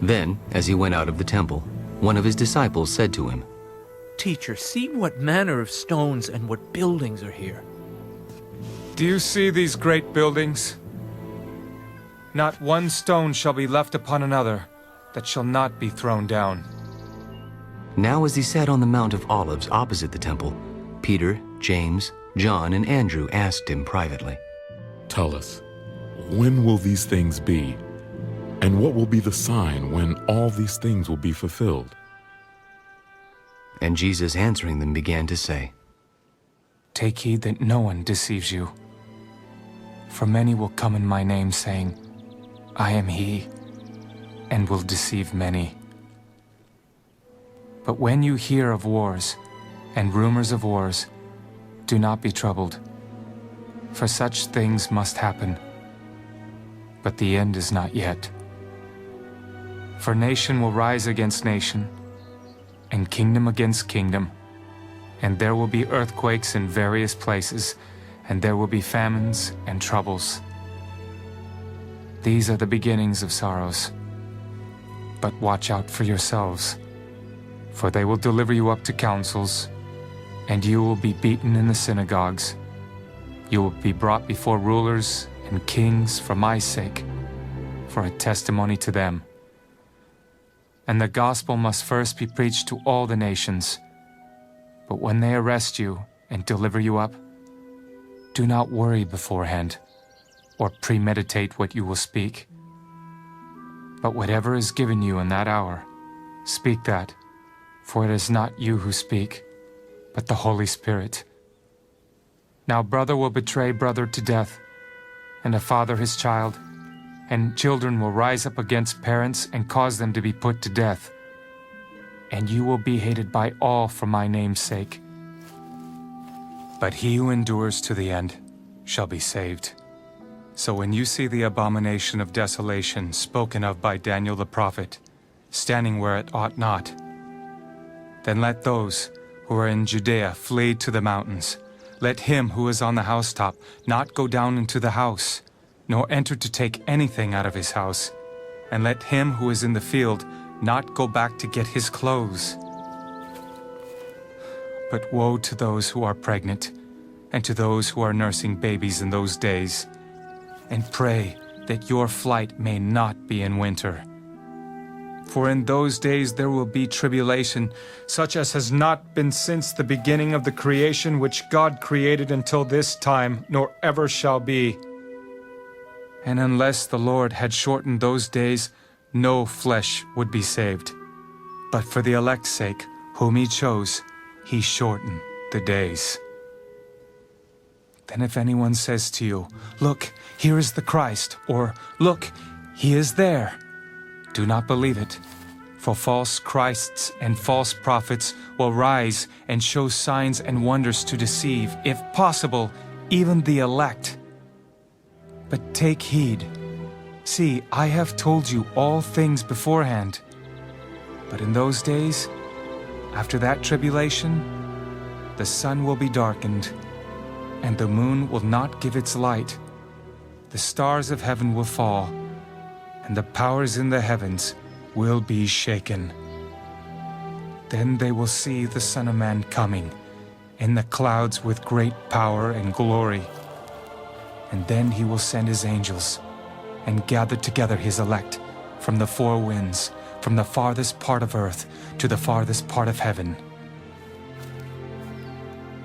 Then, as he went out of the temple, one of his disciples said to him, Teacher, see what manner of stones and what buildings are here. Do you see these great buildings? Not one stone shall be left upon another that shall not be thrown down. Now as he sat on the Mount of Olives opposite the temple, Peter, James, John, and Andrew asked him privately, Tell us, when will these things be? And what will be the sign when all these things will be fulfilled? And Jesus answering them began to say, Take heed that no one deceives you. For many will come in my name, saying, I am he, and will deceive many. But when you hear of wars and rumors of wars, do not be troubled, for such things must happen, but the end is not yet. For nation will rise against nation, and kingdom against kingdom, and there will be earthquakes in various places, and there will be famines and troubles. These are the beginnings of sorrows. But watch out for yourselves, for they will deliver you up to councils, and you will be beaten in the synagogues. You will be brought before rulers and kings for my sake, for a testimony to them. And the gospel must first be preached to all the nations. But when they arrest you and deliver you up, do not worry beforehand, or premeditate what you will speak. But whatever is given you in that hour, speak that, for it is not you who speak, but the Holy Spirit. Now brother will betray brother to death, and a father his child, and children will rise up against parents and cause them to be put to death. And you will be hated by all for my name's sake. But he who endures to the end shall be saved. So when you see the abomination of desolation spoken of by Daniel the prophet, standing where it ought not, then let those who are in Judea flee to the mountains. Let him who is on the housetop not go down into the house, nor enter to take anything out of his house. And let him who is in the field not go back to get his clothes. But woe to those who are pregnant, and to those who are nursing babies in those days. And pray that your flight may not be in winter. For in those days there will be tribulation, such as has not been since the beginning of the creation which God created until this time, nor ever shall be. And unless the Lord had shortened those days, no flesh would be saved. But for the elect's sake, whom he chose, he shortened the days. Then if anyone says to you, Look, here is the Christ, or Look, he is there, do not believe it. For false Christs and false prophets will rise and show signs and wonders to deceive, if possible, even the elect. But take heed. See, I have told you all things beforehand. But in those days, after that tribulation, the sun will be darkened, and the moon will not give its light. The stars of heaven will fall, and the powers in the heavens will be shaken. Then they will see the Son of Man coming in the clouds with great power and glory. And then he will send his angels and gather together his elect from the four winds, from the farthest part of earth to the farthest part of heaven.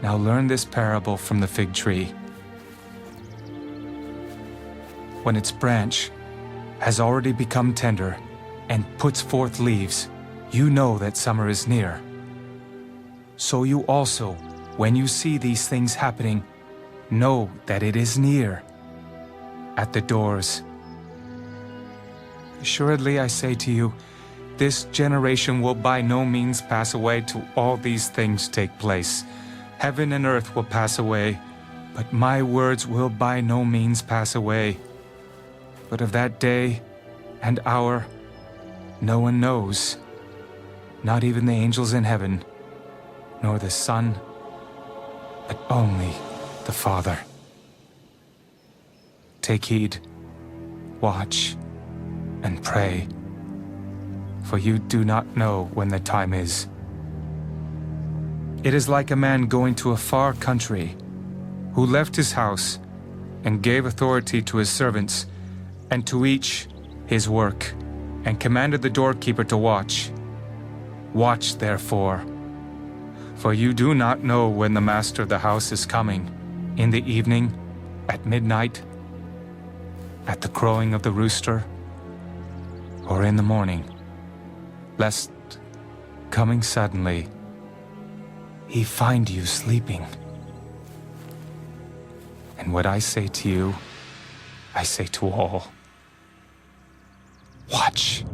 Now learn this parable from the fig tree. When its branch has already become tender and puts forth leaves, you know that summer is near. So you also, when you see these things happening, know that it is near, at the doors. Assuredly I say to you, this generation will by no means pass away till all these things take place. Heaven and earth will pass away, but my words will by no means pass away. But of that day and hour, no one knows, not even the angels in heaven, nor the Son, but only the Father. Take heed, watch, and pray, for you do not know when the time is. It is like a man going to a far country, who left his house and gave authority to his servants, and to each his work, and commanded the doorkeeper to watch. Watch, therefore, for you do not know when the master of the house is coming, in the evening, at midnight, at the crowing of the rooster, or in the morning, lest, coming suddenly, he find you sleeping. And what I say to you, I say to all: watch.